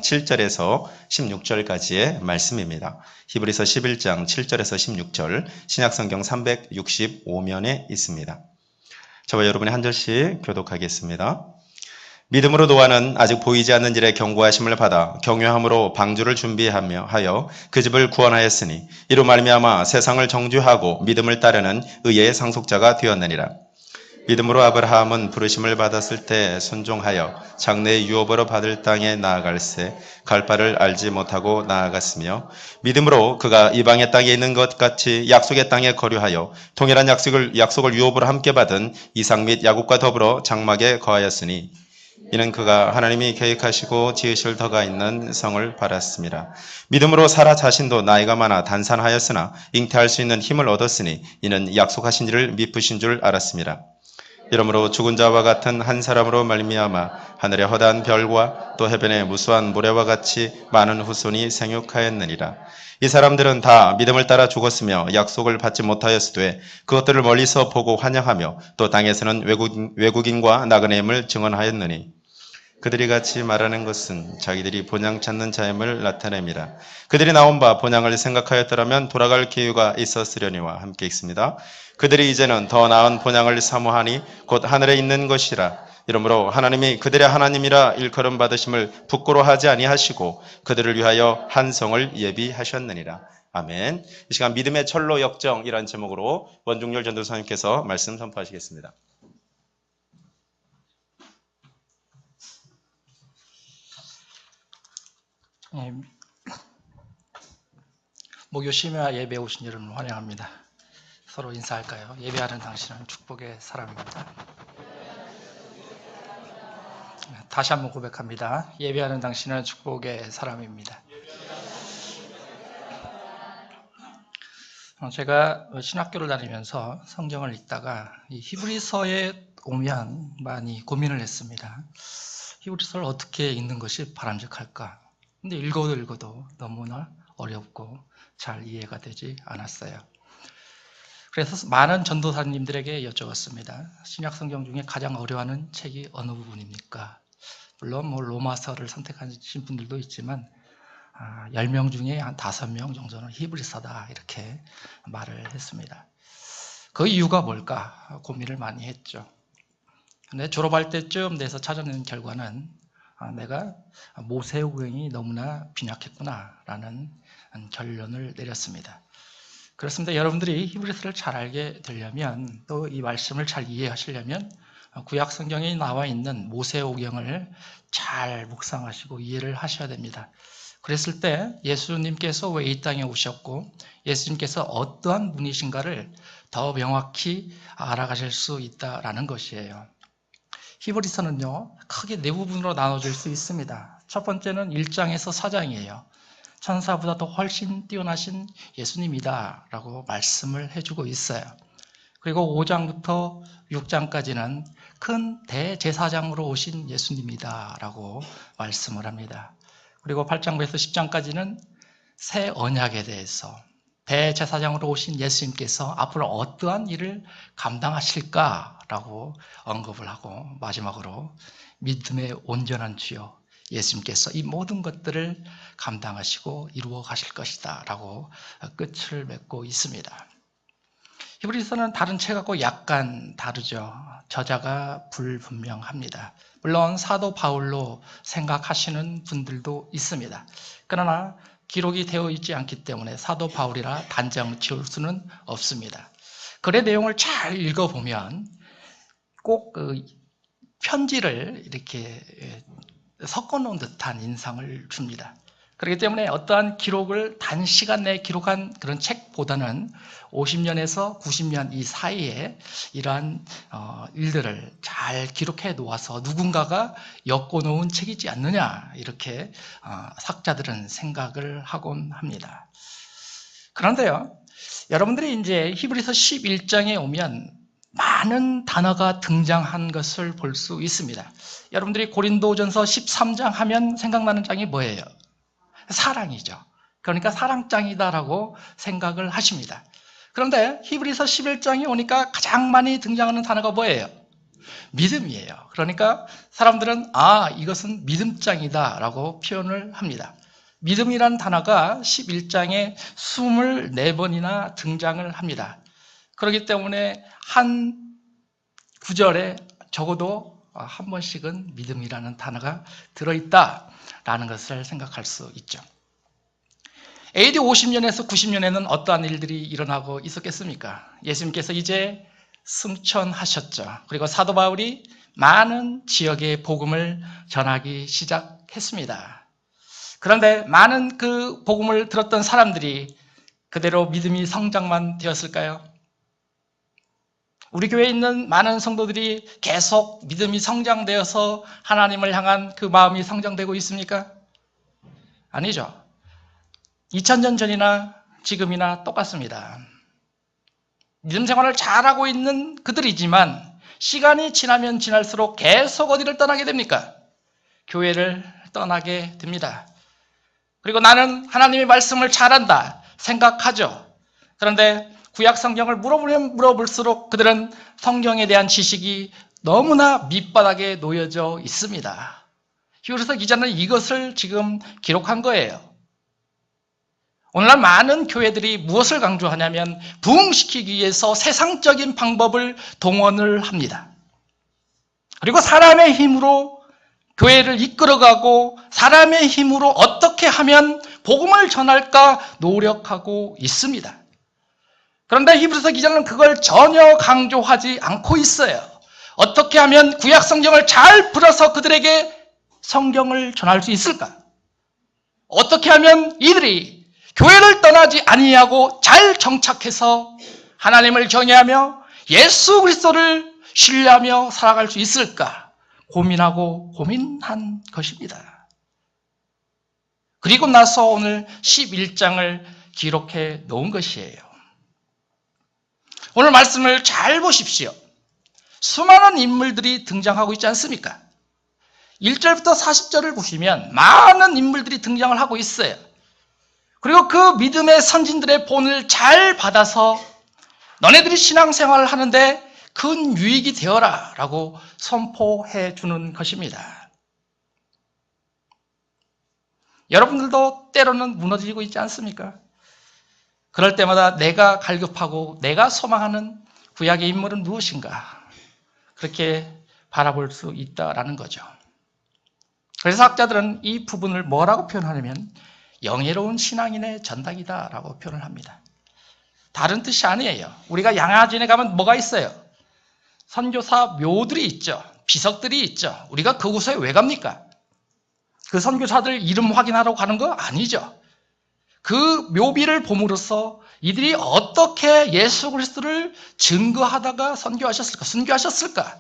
7절에서 16절까지의 말씀입니다. 히브리서 11장 7절에서 16절, 신약성경 365면에 있습니다. 저와 여러분이 한 절씩 교독하겠습니다. 믿음으로 노아는 아직 보이지 않는 일에 경고하심을 받아 경유함으로 방주를 준비하여 그 집을 구원하였으니 이로 말미암아 세상을 정죄하고 믿음을 따르는 의의 상속자가 되었느니라. 믿음으로 아브라함은 부르심을 받았을 때 순종하여 장래의 유업으로 받을 땅에 나아갈새 갈 바를 알지 못하고 나아갔으며 믿음으로 그가 이방의 땅에 있는 것 같이 약속의 땅에 거류하여 동일한 약속을 유업으로 함께 받은 이삭 및 야곱과 더불어 장막에 거하였으니 이는 그가 하나님이 계획하시고 지으실 터가 있는 성을 바랐습니다. 믿음으로 사라 자신도 나이가 많아 단산하였으나 잉태할 수 있는 힘을 얻었으니 이는 약속하신 이를 미쁘신 줄 알았습니다. 이러므로 죽은 자와 같은 한 사람으로 말미암아 하늘의 허다한 별과 또 해변의 무수한 모래와 같이 많은 후손이 생육하였느니라. 이 사람들은 다 믿음을 따라 죽었으며 약속을 받지 못하였으되 그것들을 멀리서 보고 환영하며 또 땅에서는 외국인과 나그네임을 증언하였느니 그들이 같이 말하는 것은 자기들이 본향 찾는 자임을 나타냅니다. 그들이 나온 바 본향을 생각하였더라면 돌아갈 기회가 있었으려니와 함께 읽습니다. 그들이 이제는 더 나은 본향을 사모하니 곧 하늘에 있는 것이라. 이러므로 하나님이 그들의 하나님이라 일컬음 받으심을 부끄러워하지 아니하시고 그들을 위하여 한 성을 예비하셨느니라. 아멘. 이 시간 믿음의 철로 역정이라는 제목으로 원중열 전도사님께서 말씀 선포하시겠습니다. 목요 심야 예배 오신 여러분 환영합니다. 서로 인사할까요? 예배하는 당신은 축복의 사람입니다. 다시 한번 고백합니다. 예배하는 당신은 축복의 사람입니다. 제가 신학교를 다니면서 성경을 읽다가 이 히브리서에 오면 많이 고민을 했습니다. 히브리서를 어떻게 읽는 것이 바람직할까? 근데 읽어도 너무나 어렵고 잘 이해가 되지 않았어요. 그래서 많은 전도사님들에게 여쭤봤습니다. 신약 성경 중에 가장 어려워하는 책이 어느 부분입니까? 물론 로마서를 선택하신 분들도 있지만 10명 중에 한 5명 정도는 히브리서다 이렇게 말을 했습니다. 그 이유가 뭘까 고민을 많이 했죠. 근데 졸업할 때쯤 돼서 찾아낸 결과는 내가 모세오경이 너무나 빈약했구나라는 결론을 내렸습니다. 그렇습니다. 여러분들이 히브리서를 잘 알게 되려면 또 이 말씀을 잘 이해하시려면 구약 성경에 나와 있는 모세오경을 잘 묵상하시고 이해를 하셔야 됩니다. 그랬을 때 예수님께서 왜 이 땅에 오셨고 예수님께서 어떠한 분이신가를 더 명확히 알아가실 수 있다라는 것이에요. 히브리서는요, 크게 네 부분으로 나눠질 수 있습니다. 첫 번째는 1장에서 4장이에요. 천사보다 더 훨씬 뛰어나신 예수님이다 라고 말씀을 해주고 있어요. 그리고 5장부터 6장까지는 큰 대제사장으로 오신 예수님이다 라고 말씀을 합니다. 그리고 8장부터 10장까지는 새 언약에 대해서 대제사장으로 오신 예수님께서 앞으로 어떠한 일을 감당하실까라고 언급을 하고 마지막으로 믿음의 온전한 주여 예수님께서 이 모든 것들을 감당하시고 이루어 가실 것이다 라고 끝을 맺고 있습니다. 히브리서는 다른 책하고 약간 다르죠. 저자가 불분명합니다. 물론 사도 바울로 생각하시는 분들도 있습니다. 그러나 기록이 되어 있지 않기 때문에 사도 바울이라 단정 지을 수는 없습니다. 글의 내용을 잘 읽어보면 꼭 그 편지를 이렇게 섞어놓은 듯한 인상을 줍니다. 그렇기 때문에 어떠한 기록을 단시간 내에 기록한 그런 책보다는 50년에서 90년 이 사이에 이러한 일들을 잘 기록해 놓아서 누군가가 엮어놓은 책이지 않느냐 이렇게 학자들은 생각을 하곤 합니다. 그런데요, 여러분들이 이제 히브리서 11장에 오면 많은 단어가 등장한 것을 볼 수 있습니다. 여러분들이 고린도전서 13장 하면 생각나는 장이 뭐예요? 사랑이죠. 그러니까 사랑장이다라고 생각을 하십니다. 그런데 히브리서 11장에 오니까 가장 많이 등장하는 단어가 뭐예요? 믿음이에요. 그러니까 사람들은 이것은 믿음장이다 라고 표현을 합니다. 믿음이란 단어가 11장에 24번이나 등장을 합니다. 그렇기 때문에 한 구절에 적어도 한 번씩은 믿음이라는 단어가 들어있다라는 것을 생각할 수 있죠. AD 50년에서 90년에는 어떠한 일들이 일어나고 있었겠습니까? 예수님께서 이제 승천하셨죠. 그리고 사도 바울이 많은 지역의 복음을 전하기 시작했습니다. 그런데 많은 그 복음을 들었던 사람들이 그대로 믿음이 성장만 되었을까요? 우리 교회에 있는 많은 성도들이 계속 믿음이 성장되어서 하나님을 향한 그 마음이 성장되고 있습니까? 아니죠. 2000년 전이나 지금이나 똑같습니다. 믿음 생활을 잘하고 있는 그들이지만 시간이 지나면 지날수록 계속 어디를 떠나게 됩니까? 교회를 떠나게 됩니다. 그리고 나는 하나님의 말씀을 잘한다 생각하죠. 그런데 구약 성경을 물어보면 물어볼수록 그들은 성경에 대한 지식이 너무나 밑바닥에 놓여져 있습니다. 히브리서 기자는 이것을 지금 기록한 거예요. 오늘날 많은 교회들이 무엇을 강조하냐면 부흥시키기 위해서 세상적인 방법을 동원을 합니다. 그리고 사람의 힘으로 교회를 이끌어가고 사람의 힘으로 어떻게 하면 복음을 전할까 노력하고 있습니다. 그런데 히브리서 기자는 그걸 전혀 강조하지 않고 있어요. 어떻게 하면 구약 성경을 잘 풀어서 그들에게 성경을 전할 수 있을까? 어떻게 하면 이들이 교회를 떠나지 아니하고 잘 정착해서 하나님을 경외하며 예수 그리스도를 신뢰하며 살아갈 수 있을까? 고민하고 고민한 것입니다. 그리고 나서 오늘 11장을 기록해 놓은 것이에요. 오늘 말씀을 잘 보십시오. 수많은 인물들이 등장하고 있지 않습니까? 1절부터 40절을 보시면 많은 인물들이 등장을 하고 있어요. 그리고 그 믿음의 선진들의 본을 잘 받아서 너네들이 신앙생활을 하는데 큰 유익이 되어라 라고 선포해 주는 것입니다. 여러분들도 때로는 무너지고 있지 않습니까? 그럴 때마다 내가 갈급하고 내가 소망하는 구약의 인물은 무엇인가? 그렇게 바라볼 수 있다라는 거죠. 그래서 학자들은 이 부분을 뭐라고 표현하냐면 영예로운 신앙인의 전당이다라고 표현을 합니다. 다른 뜻이 아니에요. 우리가 양화진에 가면 뭐가 있어요? 선교사 묘들이 있죠. 비석들이 있죠. 우리가 그곳에 왜 갑니까? 그 선교사들 이름 확인하러 가는 거 아니죠. 그 묘비를 봄으로써 이들이 어떻게 예수 그리스도를 증거하다가 선교하셨을까, 순교하셨을까?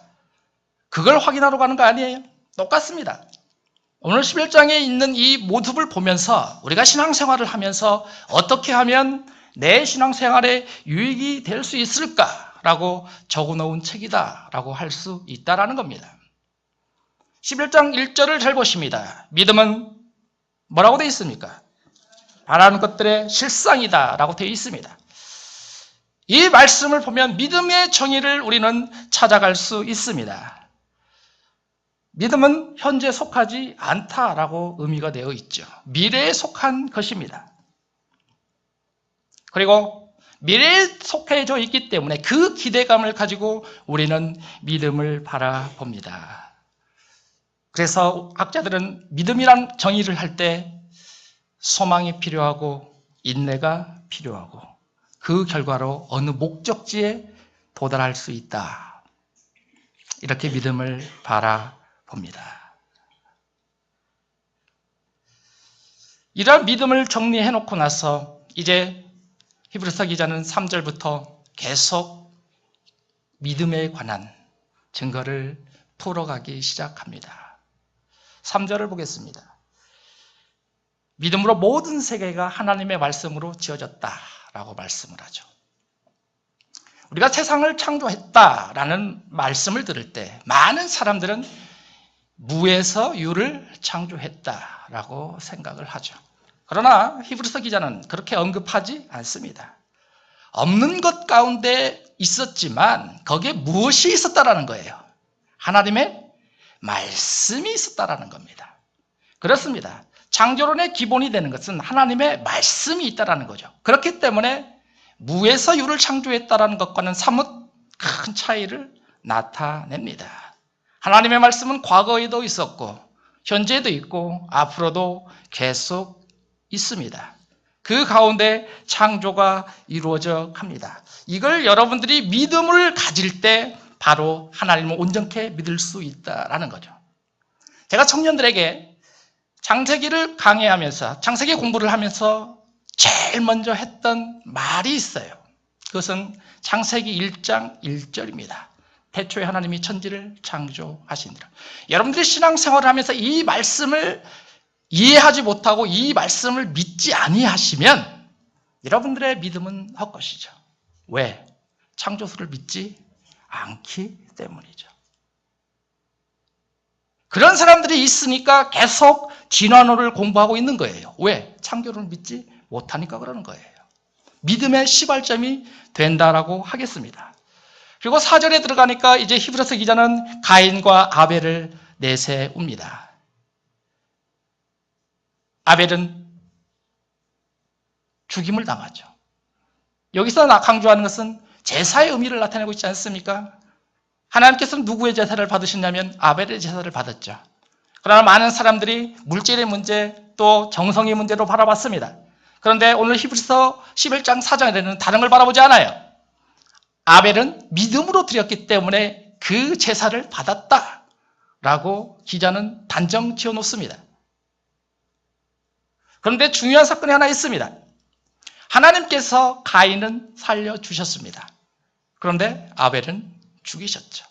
그걸 확인하러 가는 거 아니에요? 똑같습니다. 오늘 11장에 있는 이 모습을 보면서 우리가 신앙생활을 하면서 어떻게 하면 내 신앙생활에 유익이 될 수 있을까라고 적어놓은 책이다라고 할 수 있다라는 겁니다. 11장 1절을 잘 보십니다. 믿음은 뭐라고 되어 있습니까? 바라는 것들의 실상이다라고 되어 있습니다. 이 말씀을 보면 믿음의 정의를 우리는 찾아갈 수 있습니다. 믿음은 현재 속하지 않다라고 의미가 되어 있죠. 미래에 속한 것입니다. 그리고 미래에 속해져 있기 때문에 그 기대감을 가지고 우리는 믿음을 바라봅니다. 그래서 학자들은 믿음이란 정의를 할 때 소망이 필요하고 인내가 필요하고 그 결과로 어느 목적지에 도달할 수 있다. 이렇게 믿음을 바라봅니다. 이러한 믿음을 정리해 놓고 나서 이제 히브리서 기자는 3절부터 계속 믿음에 관한 증거를 풀어가기 시작합니다. 3절을 보겠습니다. 믿음으로 모든 세계가 하나님의 말씀으로 지어졌다라고 말씀을 하죠. 우리가 세상을 창조했다라는 말씀을 들을 때 많은 사람들은 무에서 유를 창조했다라고 생각을 하죠. 그러나 히브리서 기자는 그렇게 언급하지 않습니다. 없는 것 가운데 있었지만 거기에 무엇이 있었다라는 거예요. 하나님의 말씀이 있었다라는 겁니다. 그렇습니다. 창조론의 기본이 되는 것은 하나님의 말씀이 있다라는 거죠. 그렇기 때문에 무에서 유를 창조했다라는 것과는 사뭇 큰 차이를 나타냅니다. 하나님의 말씀은 과거에도 있었고 현재도 있고 앞으로도 계속 있습니다. 그 가운데 창조가 이루어져 갑니다. 이걸 여러분들이 믿음을 가질 때 바로 하나님을 온전케 믿을 수 있다라는 거죠. 제가 청년들에게 창세기를 강의하면서 창세기 공부를 하면서 제일 먼저 했던 말이 있어요. 그것은 창세기 1장 1절입니다. 태초에 하나님이 천지를 창조하시니라. 여러분들이 신앙생활을 하면서 이 말씀을 이해하지 못하고 이 말씀을 믿지 아니하시면 여러분들의 믿음은 헛것이죠. 왜? 창조주를 믿지 않기 때문이죠. 그런 사람들이 있으니까 계속 진화론을 공부하고 있는 거예요. 왜? 창조를 믿지 못하니까 그러는 거예요. 믿음의 시발점이 된다라고 하겠습니다. 그리고 4절에 들어가니까 이제 히브리서 기자는 가인과 아벨을 내세웁니다. 아벨은 죽임을 당하죠. 여기서 강조하는 것은 제사의 의미를 나타내고 있지 않습니까? 하나님께서는 누구의 제사를 받으셨냐면 아벨의 제사를 받았죠. 그러나 많은 사람들이 물질의 문제 또 정성의 문제로 바라봤습니다. 그런데 오늘 히브리서 11장 4장에는 다른 걸 바라보지 않아요. 아벨은 믿음으로 드렸기 때문에 그 제사를 받았다라고 기자는 단정 지어놓습니다. 그런데 중요한 사건이 하나 있습니다. 하나님께서 가인은 살려주셨습니다. 그런데 아벨은 죽이셨죠.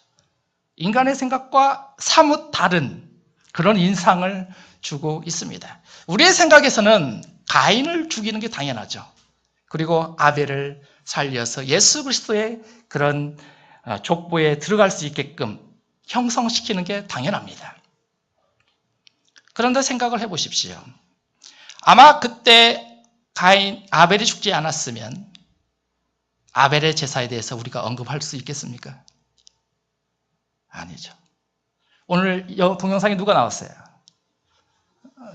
인간의 생각과 사뭇 다른 그런 인상을 주고 있습니다. 우리의 생각에서는 가인을 죽이는 게 당연하죠. 그리고 아벨을 살려서 예수 그리스도의 그런 족보에 들어갈 수 있게끔 형성시키는 게 당연합니다. 그런데 생각을 해보십시오. 아마 그때 아벨이 죽지 않았으면 아벨의 제사에 대해서 우리가 언급할 수 있겠습니까? 아니죠. 오늘 동영상에 누가 나왔어요?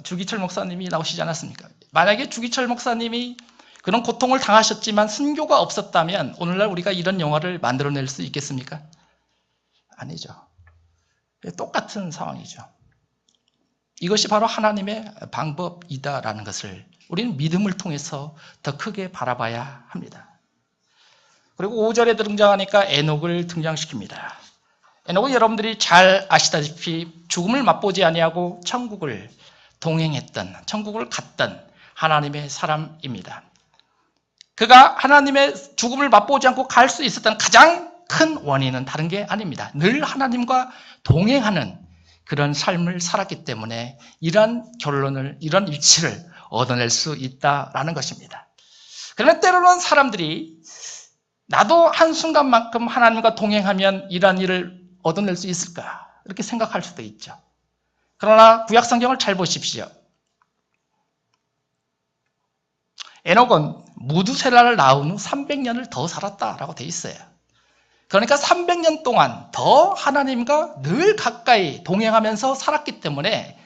주기철 목사님이 나오시지 않았습니까? 만약에 주기철 목사님이 그런 고통을 당하셨지만 순교가 없었다면 오늘날 우리가 이런 영화를 만들어낼 수 있겠습니까? 아니죠. 똑같은 상황이죠. 이것이 바로 하나님의 방법이다라는 것을 우리는 믿음을 통해서 더 크게 바라봐야 합니다. 그리고 5절에 등장하니까 에녹을 등장시킵니다. 에녹은 여러분들이 잘 아시다시피 죽음을 맛보지 아니하고 천국을 동행했던, 천국을 갔던 하나님의 사람입니다. 그가 하나님의 죽음을 맛보지 않고 갈 수 있었던 가장 큰 원인은 다른 게 아닙니다. 늘 하나님과 동행하는 그런 삶을 살았기 때문에 이런 결론을, 이런 위치를 얻어낼 수 있다라는 것입니다. 그러나 때로는 사람들이 나도 한순간만큼 하나님과 동행하면 이러한 일을 얻어낼 수 있을까? 이렇게 생각할 수도 있죠. 그러나 구약 성경을 잘 보십시오. 에녹은 무두셀라를 낳은 후 300년을 더 살았다라고 돼 있어요. 그러니까 300년 동안 더 하나님과 늘 가까이 동행하면서 살았기 때문에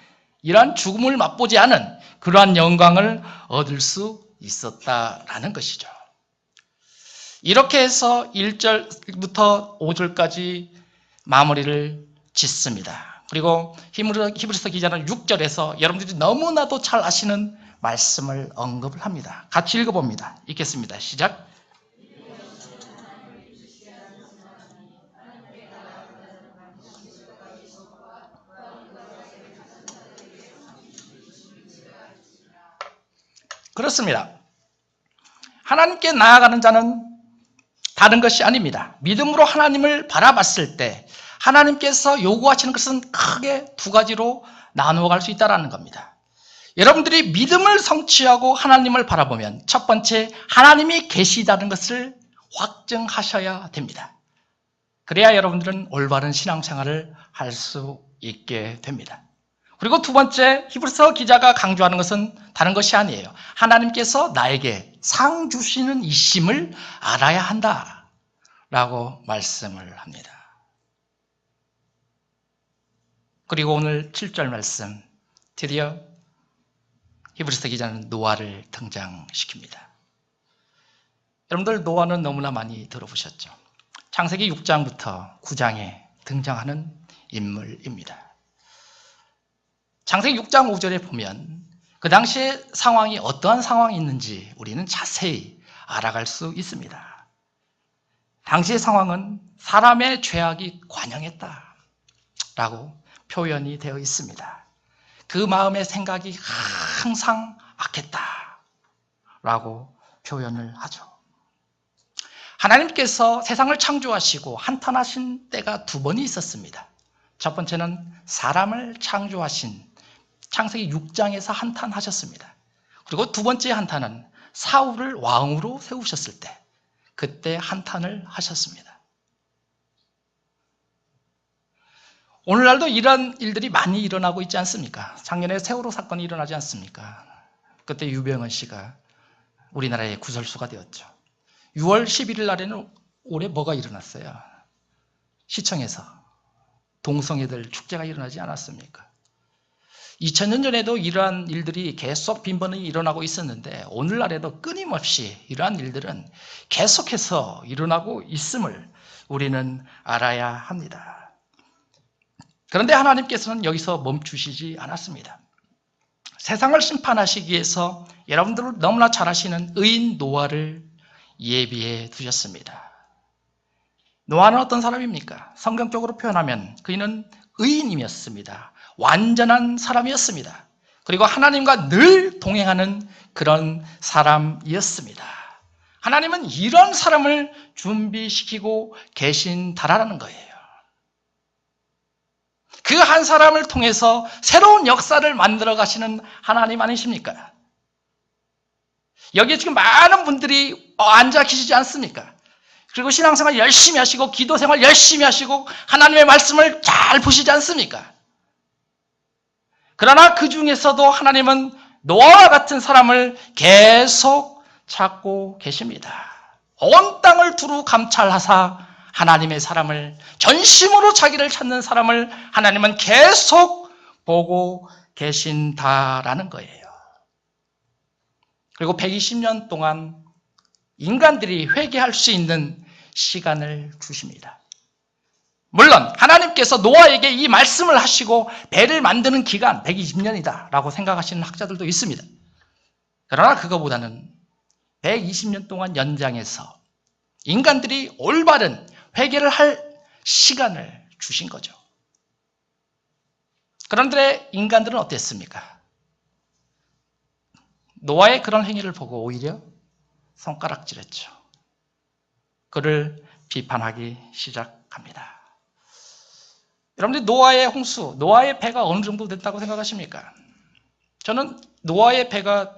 이러한 죽음을 맛보지 않은 그러한 영광을 얻을 수 있었다라는 것이죠. 이렇게 해서 1절부터 5절까지 마무리를 짓습니다. 그리고 히브리서 기자는 6절에서 여러분들이 너무나도 잘 아시는 말씀을 언급을 합니다. 같이 읽어봅니다. 읽겠습니다. 시작. 그렇습니다. 하나님께 나아가는 자는 다른 것이 아닙니다. 믿음으로 하나님을 바라봤을 때 하나님께서 요구하시는 것은 크게 두 가지로 나누어 갈 수 있다는 겁니다. 여러분들이 믿음을 성취하고 하나님을 바라보면 첫 번째, 하나님이 계시다는 것을 확증하셔야 됩니다. 그래야 여러분들은 올바른 신앙생활을 할 수 있게 됩니다. 그리고 두 번째, 히브리서 기자가 강조하는 것은 다른 것이 아니에요. 하나님께서 나에게 상 주시는 이심을 알아야 한다라고 말씀을 합니다. 그리고 오늘 7절 말씀, 드디어 히브리서 기자는 노아를 등장시킵니다. 여러분들 노아는 너무나 많이 들어보셨죠? 창세기 6장부터 9장에 등장하는 인물입니다. 창세기 6장 5절에 보면 그 당시의 상황이 어떠한 상황이 있는지 우리는 자세히 알아갈 수 있습니다. 당시의 상황은 사람의 죄악이 관영했다 라고 표현이 되어 있습니다. 그 마음의 생각이 항상 악했다 라고 표현을 하죠. 하나님께서 세상을 창조하시고 한탄하신 때가 두 번이 있었습니다. 첫 번째는 사람을 창조하신 창세기 6장에서 한탄하셨습니다. 그리고 두 번째 한탄은 사울을 왕으로 세우셨을 때 그때 한탄을 하셨습니다. 오늘날도 이런 일들이 많이 일어나고 있지 않습니까? 작년에 세월호 사건이 일어나지 않습니까? 그때 유병헌 씨가 우리나라의 구설수가 되었죠. 6월 11일 날에는 올해 뭐가 일어났어요? 시청에서 동성애들 축제가 일어나지 않았습니까? 2000년 전에도 이러한 일들이 계속 빈번히 일어나고 있었는데 오늘날에도 끊임없이 이러한 일들은 계속해서 일어나고 있음을 우리는 알아야 합니다. 그런데 하나님께서는 여기서 멈추시지 않았습니다. 세상을 심판하시기 위해서 여러분들 너무나 잘 아시는 의인 노아를 예비해 두셨습니다. 노아는 어떤 사람입니까? 성경적으로 표현하면 그는 의인이었습니다. 완전한 사람이었습니다. 그리고 하나님과 늘 동행하는 그런 사람이었습니다. 하나님은 이런 사람을 준비시키고 계신다라는 거예요. 그 한 사람을 통해서 새로운 역사를 만들어 가시는 하나님 아니십니까? 여기에 지금 많은 분들이 앉아 계시지 않습니까? 그리고 신앙생활 열심히 하시고 기도생활 열심히 하시고 하나님의 말씀을 잘 보시지 않습니까? 그러나 그 중에서도 하나님은 노아와 같은 사람을 계속 찾고 계십니다. 온 땅을 두루 감찰하사 하나님의 사람을 전심으로 자기를 찾는 사람을 하나님은 계속 보고 계신다라는 거예요. 그리고 120년 동안 인간들이 회개할 수 있는 시간을 주십니다. 물론 하나님께서 노아에게 이 말씀을 하시고 배를 만드는 기간 120년이다 라고 생각하시는 학자들도 있습니다. 그러나 그거보다는 120년 동안 연장해서 인간들이 올바른 회개를 할 시간을 주신 거죠. 그런데 인간들은 어땠습니까? 노아의 그런 행위를 보고 오히려 손가락질했죠. 그를 비판하기 시작합니다. 여러분들 노아의 홍수, 노아의 배가 어느 정도 됐다고 생각하십니까? 저는 노아의 배가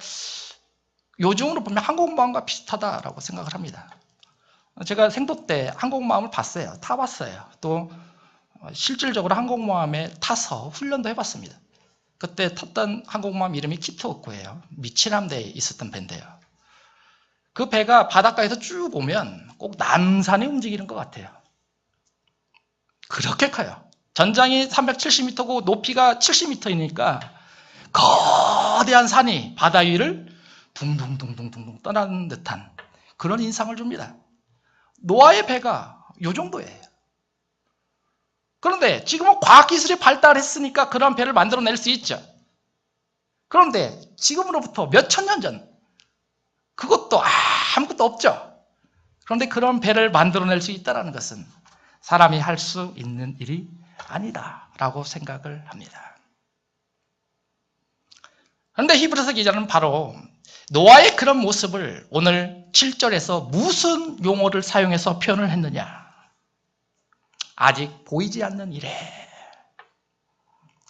요즘으로 보면 항공모함과 비슷하다라고 생각을 합니다. 제가 생도 때 항공모함을 봤어요. 타봤어요. 또 실질적으로 항공모함에 타서 훈련도 해봤습니다. 그때 탔던 항공모함 이름이 키트워크예요. 미치남대에 있었던 배인데요. 그 배가 바닷가에서 쭉 보면 꼭 남산이 움직이는 것 같아요. 그렇게 커요. 전장이 370m고 높이가 70m이니까 거대한 산이 바다 위를 둥둥둥둥둥 떠나는 듯한 그런 인상을 줍니다. 노아의 배가 이 정도예요. 그런데 지금은 과학기술이 발달했으니까 그런 배를 만들어낼 수 있죠. 그런데 지금으로부터 몇천 년 전 그것도 아무것도 없죠. 그런데 그런 배를 만들어낼 수 있다는 것은 사람이 할 수 있는 일이 아니다라고 생각을 합니다. 그런데 히브리서 기자는 바로 노아의 그런 모습을 오늘 7절에서 무슨 용어를 사용해서 표현을 했느냐? 아직 보이지 않는 이래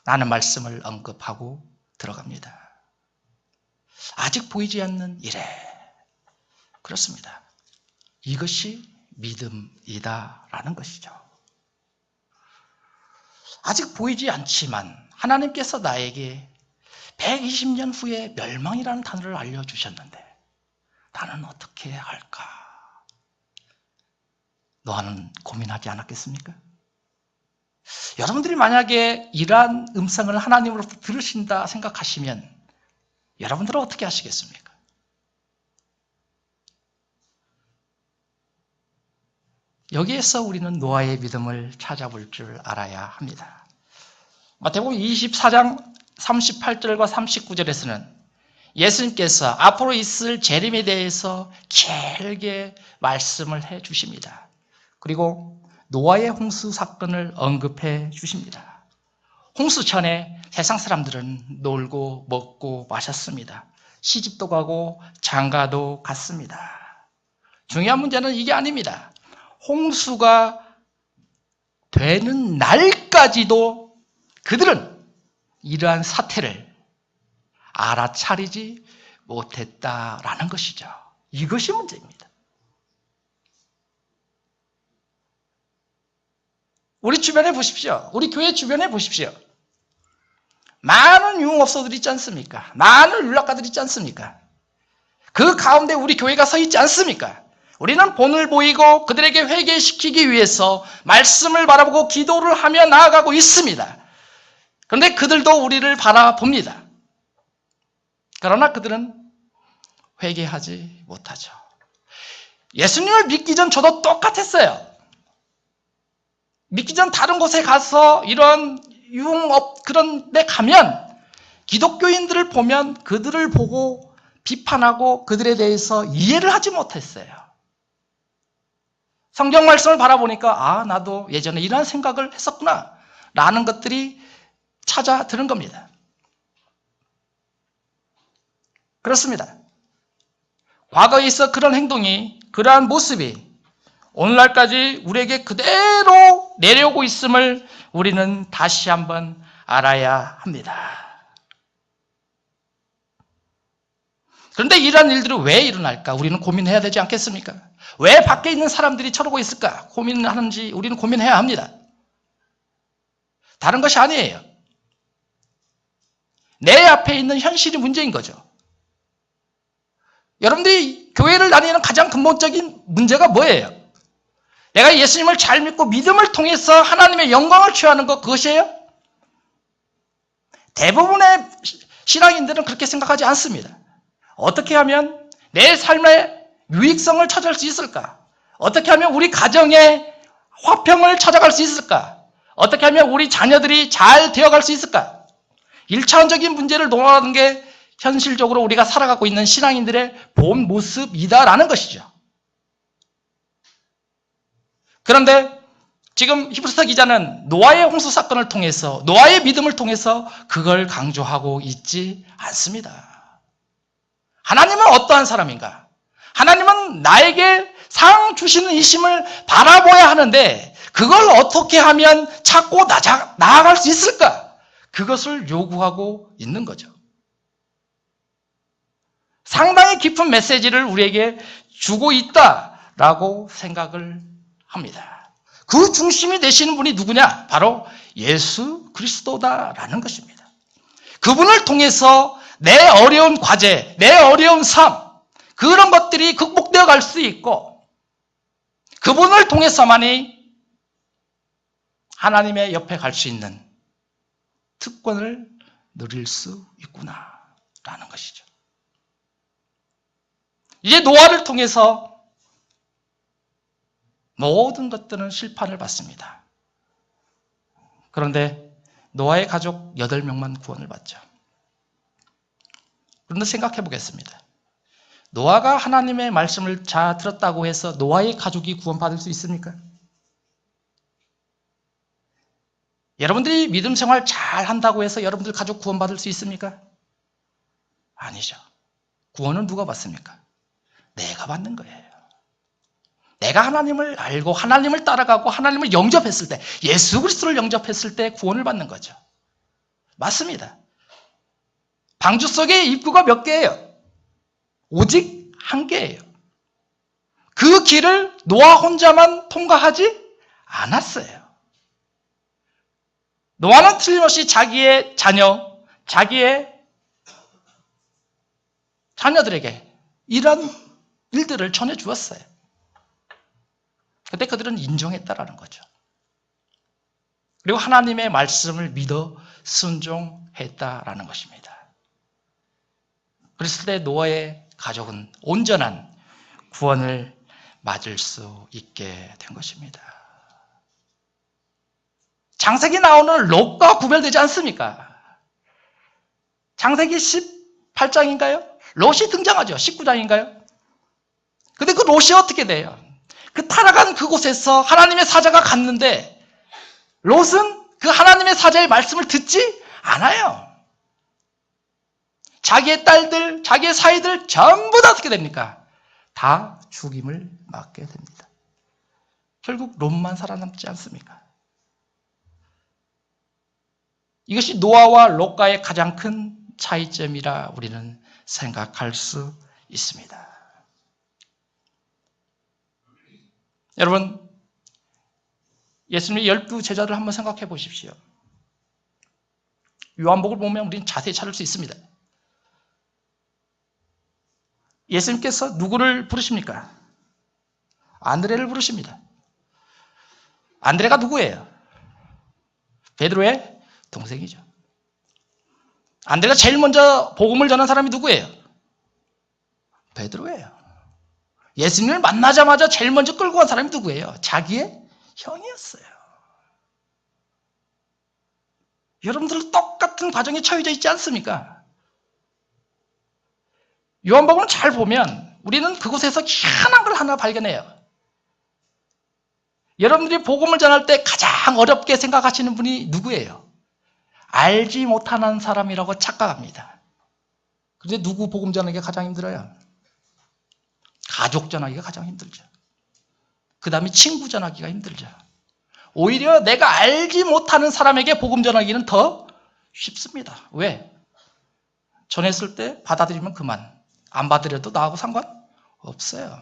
라는 말씀을 언급하고 들어갑니다. 아직 보이지 않는 이래. 그렇습니다. 이것이 믿음이다라는 것이죠. 아직 보이지 않지만 하나님께서 나에게 120년 후에 멸망이라는 단어를 알려주셨는데 나는 어떻게 할까? 노아는 고민하지 않았겠습니까? 여러분들이 만약에 이러한 음성을 하나님으로부터 들으신다 생각하시면 여러분들은 어떻게 하시겠습니까? 여기에서 우리는 노아의 믿음을 찾아볼 줄 알아야 합니다. 마태복음 24장 38절과 39절에서는 예수님께서 앞으로 있을 재림에 대해서 길게 말씀을 해 주십니다. 그리고 노아의 홍수 사건을 언급해 주십니다. 홍수 전에 세상 사람들은 놀고 먹고 마셨습니다. 시집도 가고 장가도 갔습니다. 중요한 문제는 이게 아닙니다. 홍수가 되는 날까지도 그들은 이러한 사태를 알아차리지 못했다라는 것이죠. 이것이 문제입니다. 우리 주변에 보십시오. 우리 교회 주변에 보십시오. 많은 유흥업소들이 있지 않습니까? 많은 윤락가들이 있지 않습니까? 그 가운데 우리 교회가 서 있지 않습니까? 우리는 본을 보이고 그들에게 회개시키기 위해서 말씀을 바라보고 기도를 하며 나아가고 있습니다. 그런데 그들도 우리를 바라봅니다. 그러나 그들은 회개하지 못하죠. 예수님을 믿기 전 저도 똑같았어요. 믿기 전 다른 곳에 가서 이런 유흥업 그런 데 가면 기독교인들을 보면 그들을 보고 비판하고 그들에 대해서 이해를 하지 못했어요. 성경 말씀을 바라보니까 나도 예전에 이런 생각을 했었구나 라는 것들이 찾아드는 겁니다. 그렇습니다. 과거에 있어 그런 행동이 그러한 모습이 오늘날까지 우리에게 그대로 내려오고 있음을 우리는 다시 한번 알아야 합니다. 그런데 이러한 일들이 왜 일어날까? 우리는 고민해야 되지 않겠습니까? 왜 밖에 있는 사람들이 저러고 있을까? 고민하는지 우리는 고민해야 합니다. 다른 것이 아니에요. 내 앞에 있는 현실이 문제인 거죠. 여러분들이 교회를 다니는 가장 근본적인 문제가 뭐예요? 내가 예수님을 잘 믿고 믿음을 통해서 하나님의 영광을 취하는 것, 그것이에요? 대부분의 신앙인들은 그렇게 생각하지 않습니다. 어떻게 하면 내 삶의 유익성을 찾을 수 있을까? 어떻게 하면 우리 가정의 화평을 찾아갈 수 있을까? 어떻게 하면 우리 자녀들이 잘 되어갈 수 있을까? 1차원적인 문제를 논하는 게 현실적으로 우리가 살아가고 있는 신앙인들의 본 모습이다라는 것이죠. 그런데 지금 히브리서 기자는 노아의 홍수 사건을 통해서 노아의 믿음을 통해서 그걸 강조하고 있지 않습니다. 하나님은 어떠한 사람인가? 하나님은 나에게 상 주시는 이심을 바라봐야 하는데 그걸 어떻게 하면 찾고 나아갈 수 있을까? 그것을 요구하고 있는 거죠. 상당히 깊은 메시지를 우리에게 주고 있다라고 생각을 합니다. 그 중심이 되시는 분이 누구냐? 바로 예수 그리스도다라는 것입니다. 그분을 통해서 내 어려운 과제, 내 어려운 삶, 그런 것들이 극복되어 갈 수 있고 그분을 통해서만이 하나님의 옆에 갈 수 있는 특권을 누릴 수 있구나라는 것이죠. 이제 노아를 통해서 모든 것들은 실판을 받습니다. 그런데 노아의 가족 8명만 구원을 받죠. 그런데 생각해 보겠습니다. 노아가 하나님의 말씀을 잘 들었다고 해서 노아의 가족이 구원받을 수 있습니까? 여러분들이 믿음 생활 잘 한다고 해서 여러분들 가족 구원받을 수 있습니까? 아니죠. 구원은 누가 받습니까? 내가 받는 거예요. 내가 하나님을 알고 하나님을 따라가고 하나님을 영접했을 때, 예수 그리스도를 영접했을 때 구원을 받는 거죠. 맞습니다. 방주 속에 입구가 몇 개예요? 오직 한 개예요. 그 길을 노아 혼자만 통과하지 않았어요. 노아는 틀림없이 자기의 자녀, 자기의 자녀들에게 이런 일들을 전해주었어요. 그런데 그들은 인정했다라는 거죠. 그리고 하나님의 말씀을 믿어 순종했다라는 것입니다. 그랬을 때 노아의 가족은 온전한 구원을 맞을 수 있게 된 것입니다. 창세기 나오는 롯과 구별되지 않습니까? 창세기 18장인가요? 롯이 등장하죠. 19장인가요? 근데 그 롯이 어떻게 돼요? 그 타락한 그곳에서 하나님의 사자가 갔는데 롯은 그 하나님의 사자의 말씀을 듣지 않아요. 자기의 딸들, 자기의 사이들 전부 다 어떻게 됩니까? 다 죽임을 맞게 됩니다. 결국 롯만 살아남지 않습니까? 이것이 노아와 롯과의 가장 큰 차이점이라 우리는 생각할 수 있습니다. 여러분, 예수님의 12 제자들 한번 생각해 보십시오. 요한복음을 보면 우리는 자세히 찾을 수 있습니다. 예수님께서 누구를 부르십니까? 안드레를 부르십니다. 안드레가 누구예요? 베드로의 동생이죠. 안드레가 제일 먼저 복음을 전한 사람이 누구예요? 베드로예요. 예수님을 만나자마자 제일 먼저 끌고 간 사람이 누구예요? 자기의 형이었어요. 여러분들 똑같은 과정에 처해져 있지 않습니까? 요한복음을 잘 보면 우리는 그곳에서 희한한 걸 하나 발견해요. 여러분들이 복음을 전할 때 가장 어렵게 생각하시는 분이 누구예요? 알지 못하는 사람이라고 착각합니다. 그런데 누구 복음 전하기가 가장 힘들어요? 가족 전하기가 가장 힘들죠. 그 다음에 친구 전하기가 힘들죠. 오히려 내가 알지 못하는 사람에게 복음 전하기는 더 쉽습니다. 왜? 전했을 때 받아들이면 그만. 안 받으려도 나하고 상관없어요.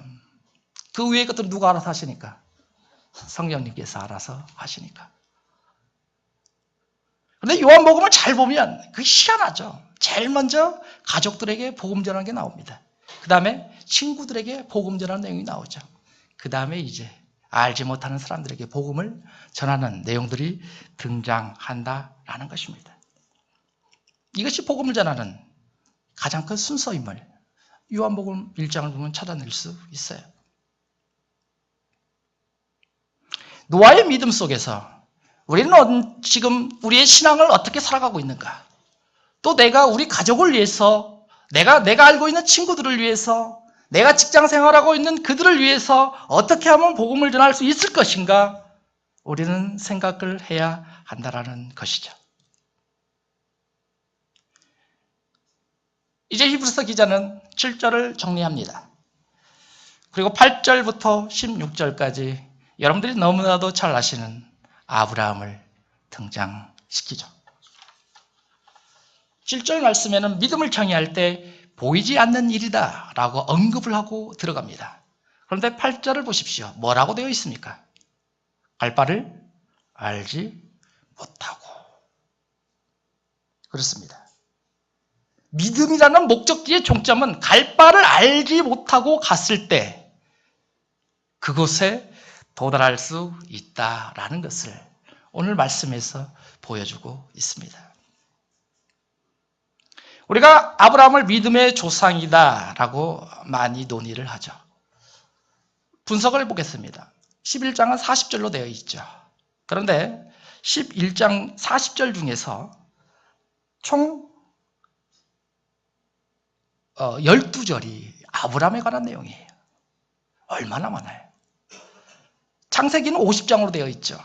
그 위에 것들은 누가 알아서 하시니까? 성령님께서 알아서 하시니까. 그런데 요한복음을 잘 보면 그게 희한하죠. 제일 먼저 가족들에게 복음 전하는 게 나옵니다. 그 다음에 친구들에게 복음 전하는 내용이 나오죠. 그 다음에 이제 알지 못하는 사람들에게 복음을 전하는 내용들이 등장한다라는 것입니다. 이것이 복음을 전하는 가장 큰 순서임을 요한복음 1장을 보면 찾아낼 수 있어요. 노아의 믿음 속에서 우리는 지금 우리의 신앙을 어떻게 살아가고 있는가? 또 내가 우리 가족을 위해서, 내가 알고 있는 친구들을 위해서, 내가 직장 생활하고 있는 그들을 위해서 어떻게 하면 복음을 전할 수 있을 것인가? 우리는 생각을 해야 한다라는 것이죠. 이제 히브리서 기자는 7절을 정리합니다. 그리고 8절부터 16절까지 여러분들이 너무나도 잘 아시는 아브라함을 등장시키죠. 7절 말씀에는 믿음을 정의할 때 보이지 않는 일이다 라고 언급을 하고 들어갑니다. 그런데 8절을 보십시오. 뭐라고 되어 있습니까? 갈 바를 알지 못하고. 그렇습니다. 믿음이라는 목적지의 종점은 갈 바를 알지 못하고 갔을 때 그곳에 도달할 수 있다라는 것을 오늘 말씀에서 보여주고 있습니다. 우리가 아브라함을 믿음의 조상이다라고 많이 논의를 하죠. 분석을 해보겠습니다. 11장은 40절로 되어 있죠. 그런데 11장 40절 중에서 총 12절이 아브라함에 관한 내용이에요. 얼마나 많아요? 창세기는 50장으로 되어 있죠.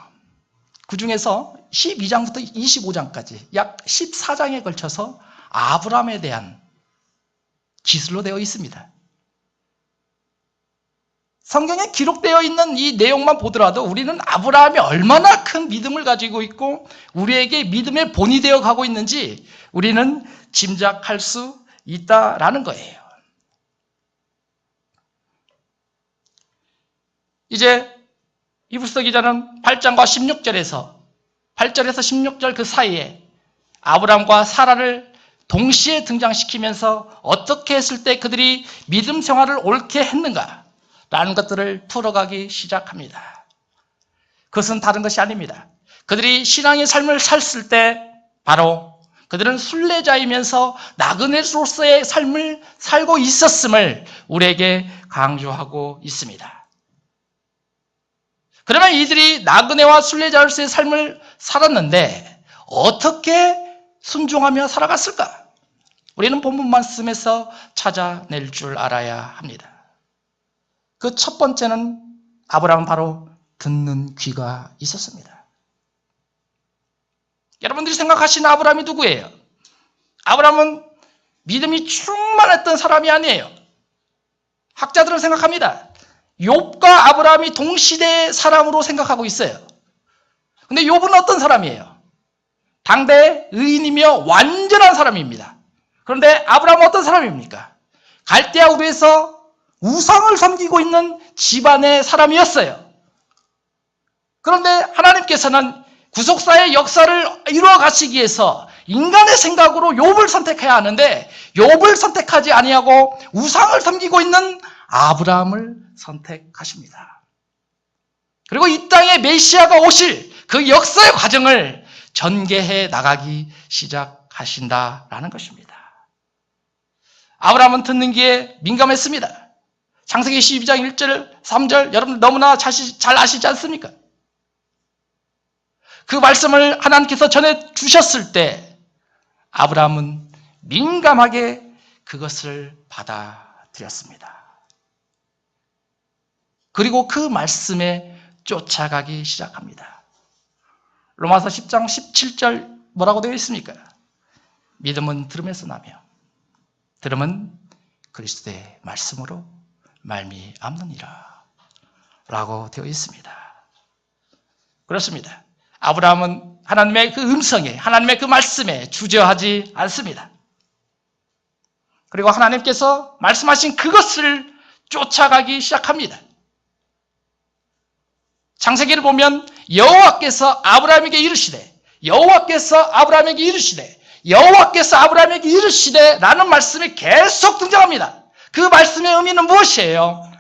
그 중에서 12장부터 25장까지 약 14장에 걸쳐서 아브라함에 대한 기술로 되어 있습니다. 성경에 기록되어 있는 이 내용만 보더라도 우리는 아브라함이 얼마나 큰 믿음을 가지고 있고 우리에게 믿음의 본이 되어 가고 있는지 우리는 짐작할 수 있다라는 거예요. 이제 히브리서 기자는 8장과 16절에서 8절에서 16절 그 사이에 아브라함과 사라를 동시에 등장시키면서 어떻게 했을 때 그들이 믿음 생활을 옳게 했는가라는 것들을 풀어가기 시작합니다. 그것은 다른 것이 아닙니다. 그들이 신앙의 삶을 살았을 때 바로 그들은 순례자이면서 나그네로서의 삶을 살고 있었음을 우리에게 강조하고 있습니다. 그러면 이들이 나그네와 순례자로서의 삶을 살았는데 어떻게 순종하며 살아갔을까? 우리는 본문 말씀에서 찾아낼 줄 알아야 합니다. 그 첫 번째는 아브라함은 바로 듣는 귀가 있었습니다. 여러분들이 생각하시는 아브라함이 누구예요? 아브라함은 믿음이 충만했던 사람이 아니에요. 학자들은 생각합니다. 욥과 아브라함이 동시대의 사람으로 생각하고 있어요. 근데 욥은 어떤 사람이에요? 당대 의인이며 완전한 사람입니다. 그런데 아브라함은 어떤 사람입니까? 갈대아 우르에서 우상을 섬기고 있는 집안의 사람이었어요. 그런데 하나님께서는 구속사의 역사를 이루어 가시기 위해서 인간의 생각으로 욥을 선택해야 하는데 욥을 선택하지 아니하고 우상을 섬기고 있는 아브라함을 선택하십니다. 그리고 이 땅에 메시아가 오실 그 역사의 과정을 전개해 나가기 시작하신다라는 것입니다. 아브라함은 듣는 귀에 민감했습니다. 창세기 12장 1절, 3절 여러분 너무나 잘 아시지 않습니까? 그 말씀을 하나님께서 전해 주셨을 때 아브라함은 민감하게 그것을 받아들였습니다. 그리고 그 말씀에 쫓아가기 시작합니다. 로마서 10장 17절 뭐라고 되어 있습니까? 믿음은 들음에서 나며 들음은 그리스도의 말씀으로 말미암느니라 라고 되어 있습니다. 그렇습니다. 아브라함은 하나님의 그 음성에, 하나님의 그 말씀에 주저하지 않습니다. 그리고 하나님께서 말씀하신 그것을 쫓아가기 시작합니다. 창세기를 보면 여호와께서 아브라함에게 이르시되 라는 말씀이 계속 등장합니다. 그 말씀의 의미는 무엇이에요?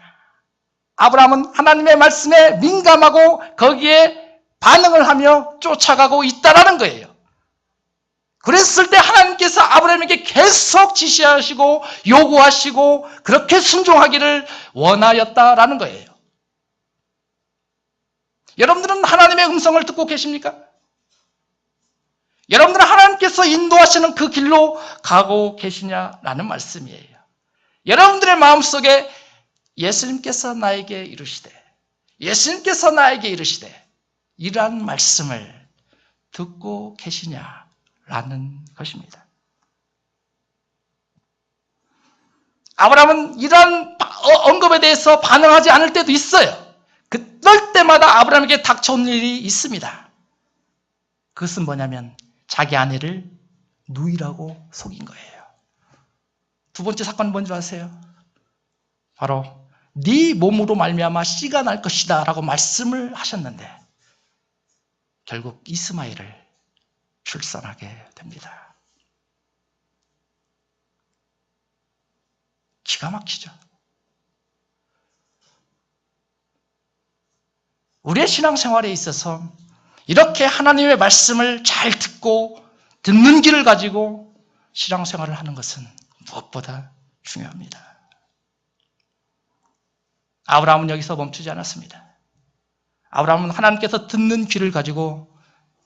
아브라함은 하나님의 말씀에 민감하고 거기에 반응을 하며 쫓아가고 있다라는 거예요. 그랬을 때 하나님께서 아브라함에게 계속 지시하시고 요구하시고 그렇게 순종하기를 원하였다라는 거예요. 여러분들은 하나님의 음성을 듣고 계십니까? 여러분들은 하나님께서 인도하시는 그 길로 가고 계시냐라는 말씀이에요. 여러분들의 마음속에 예수님께서 나에게 이르시되 이러한 말씀을 듣고 계시냐라는 것입니다. 아브라함은 이러한 언급에 대해서 반응하지 않을 때도 있어요. 그럴 때마다 아브라함에게 닥쳐온 일이 있습니다. 그것은 뭐냐면 자기 아내를 누이라고 속인 거예요. 두 번째 사건은 뭔지 아세요? 바로 네 몸으로 말미암아 씨가 날 것이다 라고 말씀을 하셨는데 결국 이스마엘을 출산하게 됩니다. 기가 막히죠. 우리의 신앙생활에 있어서 이렇게 하나님의 말씀을 잘 듣고 듣는 길을 가지고 신앙생활을 하는 것은 무엇보다 중요합니다. 아브라함은 여기서 멈추지 않았습니다. 아브라함은 하나님께서 듣는 귀를 가지고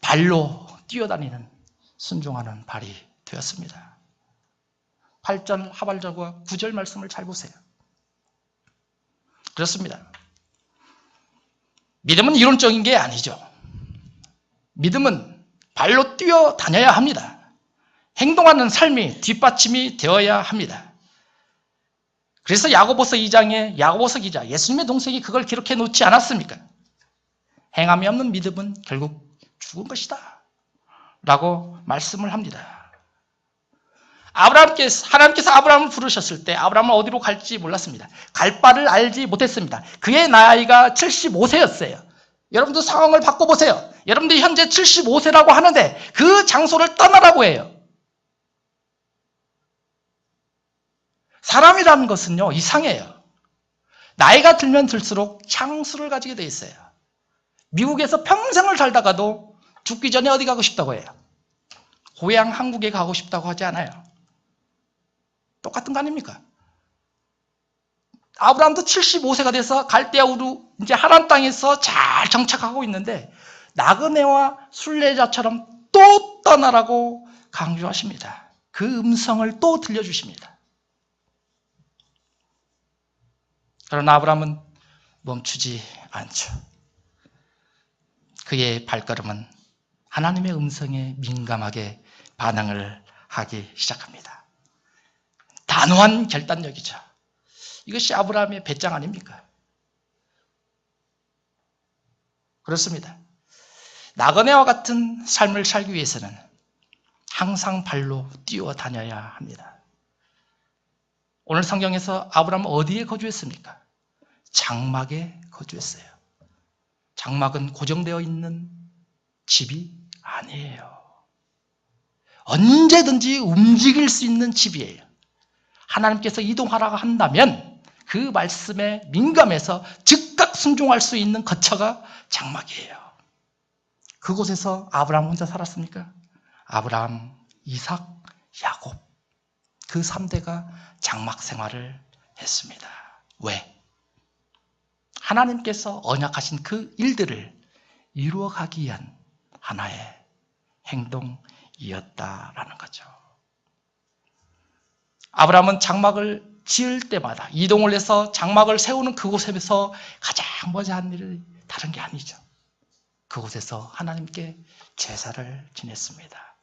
발로 뛰어다니는 순종하는 발이 되었습니다. 8절 하발절과 9절 말씀을 잘 보세요. 그렇습니다. 믿음은 이론적인 게 아니죠. 믿음은 발로 뛰어다녀야 합니다. 행동하는 삶이 뒷받침이 되어야 합니다. 그래서 야고보서 2장에 야고보서 기자, 예수님의 동생이 그걸 기록해 놓지 않았습니까? 행함이 없는 믿음은 결국 죽은 것이다 라고 말씀을 합니다. 하나님께서 아브라함을 부르셨을 때 아브라함은 어디로 갈지 몰랐습니다. 갈 바를 알지 못했습니다. 그의 나이가 75세였어요. 여러분도 상황을 바꿔보세요. 여러분들이 현재 75세라고 하는데 그 장소를 떠나라고 해요. 사람이라는 것은요, 이상해요. 나이가 들면 들수록 향수를 가지게 돼 있어요. 미국에서 평생을 살다가도 죽기 전에 어디 가고 싶다고 해요? 고향 한국에 가고 싶다고 하지 않아요. 똑같은 거 아닙니까? 아브라함도 75세가 돼서 갈대아 우루 이제 하란 땅에서 잘 정착하고 있는데 나그네와 순례자처럼 또 떠나라고 강조하십니다. 그 음성을 또 들려주십니다. 그러나 아브라함은 멈추지 않죠. 그의 발걸음은 하나님의 음성에 민감하게 반응을 하기 시작합니다. 단호한 결단력이죠. 이것이 아브라함의 배짱 아닙니까? 그렇습니다. 나그네와 같은 삶을 살기 위해서는 항상 발로 뛰어다녀야 합니다. 오늘 성경에서 아브라함은 어디에 거주했습니까? 장막에 거주했어요. 장막은 고정되어 있는 집이 아니에요. 언제든지 움직일 수 있는 집이에요. 하나님께서 이동하라고 한다면 그 말씀에 민감해서 즉각 순종할 수 있는 거처가 장막이에요. 그곳에서 아브라함 혼자 살았습니까? 아브라함, 이삭, 야곱 그 3대가 장막 생활을 했습니다. 왜? 하나님께서 언약하신 그 일들을 이루어가기 위한 하나의 행동이었다라는 거죠. 아브라함은 장막을 지을 때마다 이동을 해서 장막을 세우는 그곳에서 가장 먼저 한 일이 다른 게 아니죠. 그곳에서 하나님께 제사를 지냈습니다.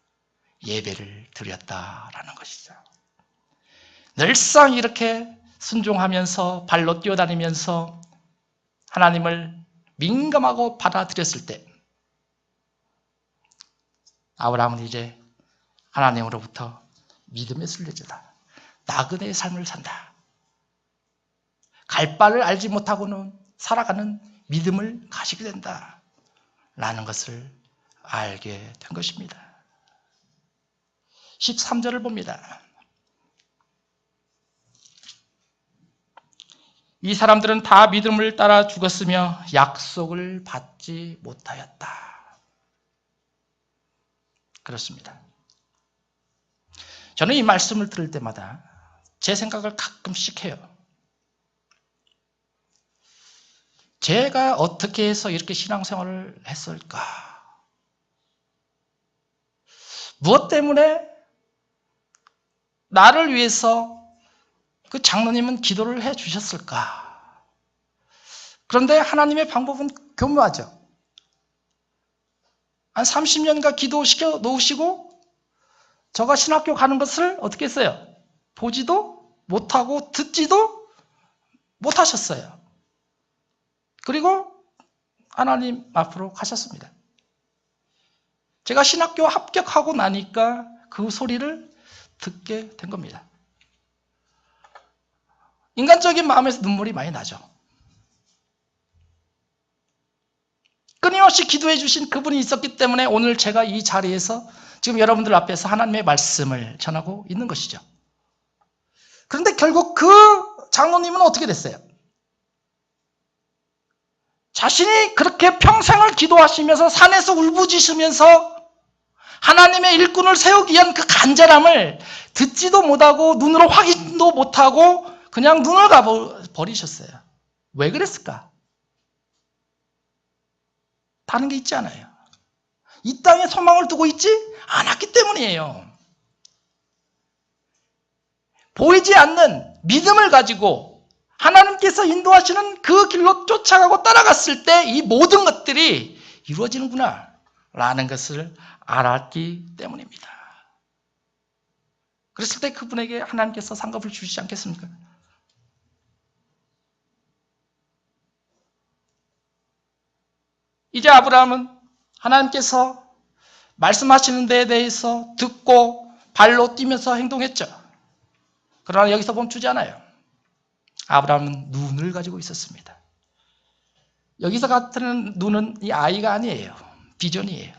예배를 드렸다라는 것이죠. 늘상 이렇게 순종하면서 발로 뛰어다니면서 하나님을 민감하고 받아들였을 때 아브라함은 이제 하나님으로부터 믿음의 순례자다. 나그네의 삶을 산다. 갈 바를 알지 못하고는 살아가는 믿음을 가지게 된다. 라는 것을 알게 된 것입니다. 13절을 봅니다. 이 사람들은 다 믿음을 따라 죽었으며 약속을 받지 못하였다. 그렇습니다. 저는 이 말씀을 들을 때마다 제 생각을 가끔씩 해요. 제가 어떻게 해서 이렇게 신앙생활을 했을까? 무엇 때문에 나를 위해서 그 장로님은 기도를 해 주셨을까? 그런데 하나님의 방법은 교묘하죠. 한 30년간 기도시켜 놓으시고 저가 신학교 가는 것을 어떻게 했어요? 보지도 못하고 듣지도 못하셨어요. 그리고 하나님 앞으로 가셨습니다. 제가 신학교 합격하고 나니까 그 소리를 듣게 된 겁니다. 인간적인 마음에서 눈물이 많이 나죠. 끊임없이 기도해 주신 그분이 있었기 때문에 오늘 제가 이 자리에서 지금 여러분들 앞에서 하나님의 말씀을 전하고 있는 것이죠. 그런데 결국 그 장로님은 어떻게 됐어요? 자신이 그렇게 평생을 기도하시면서 산에서 울부짖으면서 하나님의 일꾼을 세우기 위한 그 간절함을 듣지도 못하고 눈으로 확인도 못하고 그냥 눈을 가버리셨어요. 왜 그랬을까? 다른 게 있지 않아요. 이 땅에 소망을 두고 있지 않았기 때문이에요. 보이지 않는 믿음을 가지고 하나님께서 인도하시는 그 길로 쫓아가고 따라갔을 때 이 모든 것들이 이루어지는구나 라는 것을 알았기 때문입니다. 그랬을 때 그분에게 하나님께서 상급을 주시지 않겠습니까? 이제 아브라함은 하나님께서 말씀하시는 데에 대해서 듣고 발로 뛰면서 행동했죠. 그러나 여기서 멈추지 않아요. 아브라함은 눈을 가지고 있었습니다. 여기서 같은 눈은 이 아이가 아니에요. 비전이에요.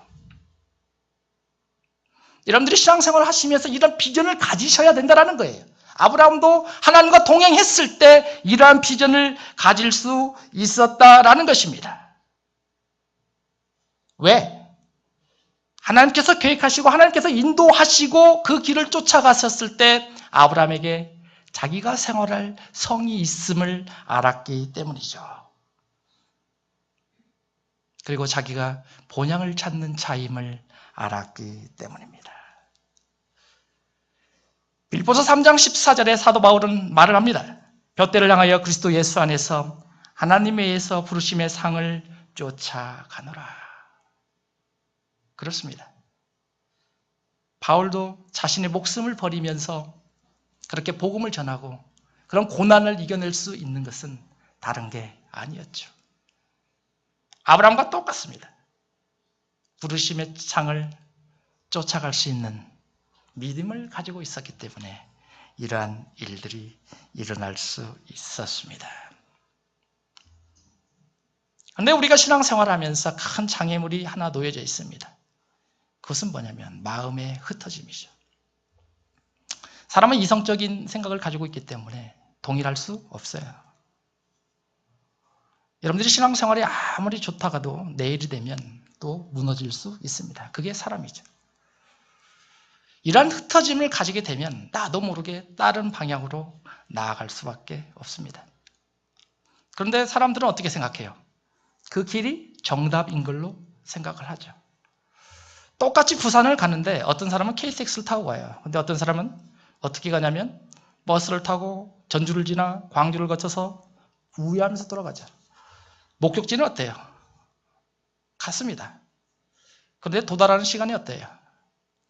여러분들이 신앙생활을 하시면서 이런 비전을 가지셔야 된다는 거예요. 아브라함도 하나님과 동행했을 때 이러한 비전을 가질 수 있었다라는 것입니다. 왜? 하나님께서 계획하시고 하나님께서 인도하시고 그 길을 쫓아갔었을 때 아브라함에게 자기가 생활할 성이 있음을 알았기 때문이죠. 그리고 자기가 본향을 찾는 자임을 알았기 때문입니다. 빌립보서 3장 14절에 사도 바울은 말을 합니다. 둯대를 향하여 그리스도 예수 안에서 하나님에 의해서 부르심의 상을 쫓아가노라. 그렇습니다. 바울도 자신의 목숨을 버리면서 그렇게 복음을 전하고 그런 고난을 이겨낼 수 있는 것은 다른 게 아니었죠. 아브라함과 똑같습니다. 부르심의 상을 쫓아갈 수 있는 믿음을 가지고 있었기 때문에 이러한 일들이 일어날 수 있었습니다. 그런데 우리가 신앙생활을 하면서 큰 장애물이 하나 놓여져 있습니다. 그것은 뭐냐면 마음의 흩어짐이죠. 사람은 이성적인 생각을 가지고 있기 때문에 동일할 수 없어요. 여러분들이 신앙생활이 아무리 좋다가도 내일이 되면 또 무너질 수 있습니다. 그게 사람이죠. 이러한 흩어짐을 가지게 되면 나도 모르게 다른 방향으로 나아갈 수밖에 없습니다. 그런데 사람들은 어떻게 생각해요? 그 길이 정답인 걸로 생각을 하죠. 똑같이 부산을 가는데 어떤 사람은 KTX를 타고 가요. 근데 어떤 사람은 어떻게 가냐면 버스를 타고 전주를 지나 광주를 거쳐서 우회하면서 돌아가죠. 목적지는 어때요? 같습니다. 그런데 도달하는 시간이 어때요?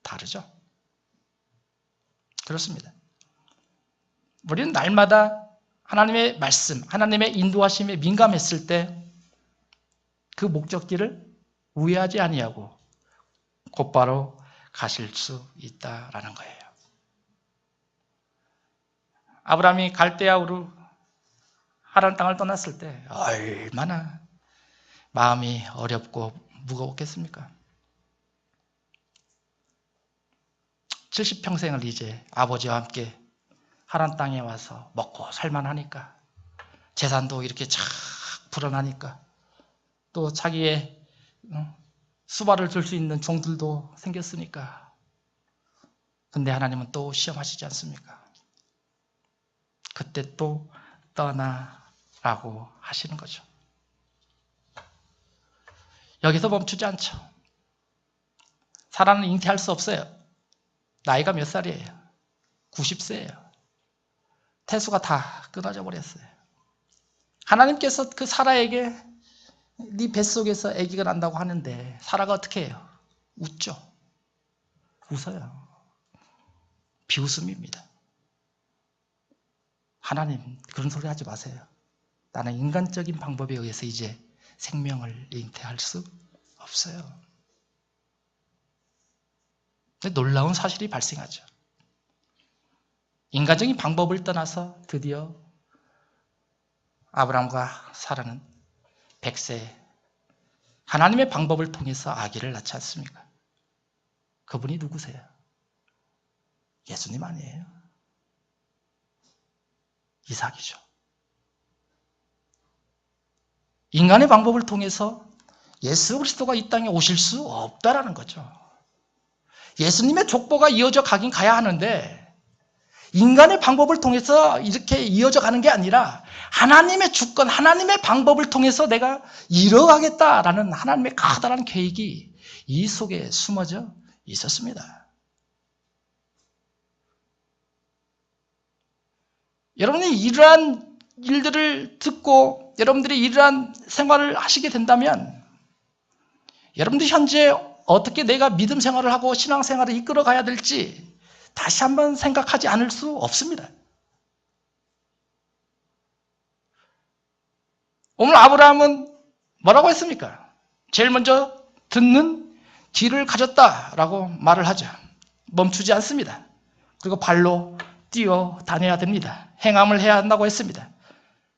다르죠. 그렇습니다. 우리는 날마다 하나님의 말씀, 하나님의 인도하심에 민감했을 때 그 목적지를 우회하지 아니하고 곧바로 가실 수 있다라는 거예요. 아브라함이 갈대아 우르 하란 땅을 떠났을 때 얼마나 마음이 어렵고 무거웠겠습니까? 70평생을 이제 아버지와 함께 하란 땅에 와서 먹고 살만하니까 재산도 이렇게 착 불어나니까 또 자기의 수발을 들 수 있는 종들도 생겼으니까 근데 하나님은 또 시험하시지 않습니까? 그때 또 떠나라고 하시는 거죠. 여기서 멈추지 않죠. 사람은 잉태할 수 없어요. 나이가 몇 살이에요? 90세예요. 태수가 다 끊어져 버렸어요. 하나님께서 그 사라에게 네 뱃속에서 아기가 난다고 하는데 사라가 어떻게 해요? 웃죠. 웃어요. 비웃음입니다. 하나님 그런 소리 하지 마세요. 나는 인간적인 방법에 의해서 이제 생명을 잉태할 수 없어요. 근데 놀라운 사실이 발생하죠. 인간적인 방법을 떠나서 드디어 아브라함과 사라는 100세 하나님의 방법을 통해서 아기를 낳지 않습니까? 그분이 누구세요? 예수님 아니에요? 이삭이죠. 인간의 방법을 통해서 예수 그리스도가 이 땅에 오실 수 없다라는 거죠. 예수님의 족보가 이어져 가긴 가야 하는데 인간의 방법을 통해서 이렇게 이어져 가는 게 아니라 하나님의 주권, 하나님의 방법을 통해서 내가 이뤄가겠다라는 하나님의 커다란 계획이 이 속에 숨어져 있었습니다. 여러분이 이러한 일들을 듣고 여러분들이 이러한 생활을 하시게 된다면 여러분들이 현재 어떻게 내가 믿음 생활을 하고 신앙 생활을 이끌어 가야 될지 다시 한번 생각하지 않을 수 없습니다. 오늘 아브라함은 뭐라고 했습니까? 제일 먼저 듣는 귀를 가졌다라고 말을 하죠. 멈추지 않습니다. 그리고 발로 뛰어 다녀야 됩니다. 행함을 해야 한다고 했습니다.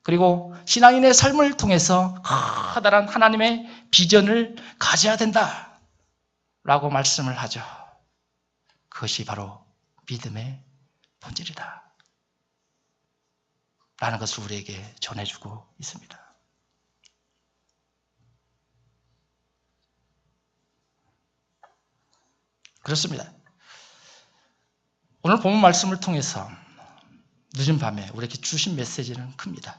그리고 신앙인의 삶을 통해서 커다란 하나님의 비전을 가져야 된다라고 말씀을 하죠. 그것이 바로 믿음의 본질이다 라는 것을 우리에게 전해주고 있습니다. 그렇습니다. 오늘 본문 말씀을 통해서 늦은 밤에 우리에게 주신 메시지는 큽니다.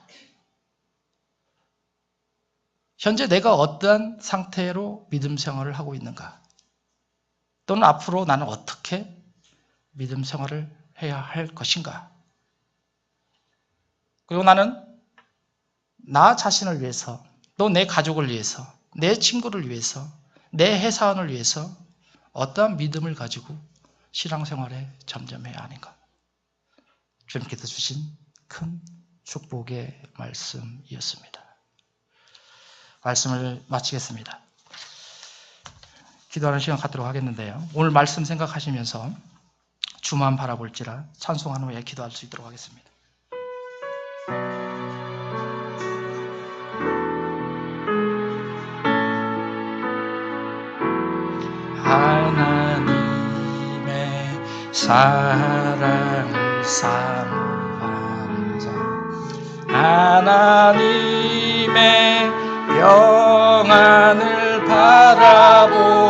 현재 내가 어떠한 상태로 믿음 생활을 하고 있는가? 또는 앞으로 나는 어떻게 믿음 생활을 해야 할 것인가? 그리고 나는 나 자신을 위해서, 또 내 가족을 위해서, 내 친구를 위해서, 내 회사원을 위해서 어떠한 믿음을 가지고 신앙생활에 전념해야 하는가? 주님께서 주신 큰 축복의 말씀이었습니다. 말씀을 마치겠습니다. 기도하는 시간 갖도록 하겠는데요. 오늘 말씀 생각하시면서 주만 바라볼지라 찬송한 후에 기도할 수 있도록 하겠습니다. 하나님의 사랑을 사모하자 하나님의 평안을 바라보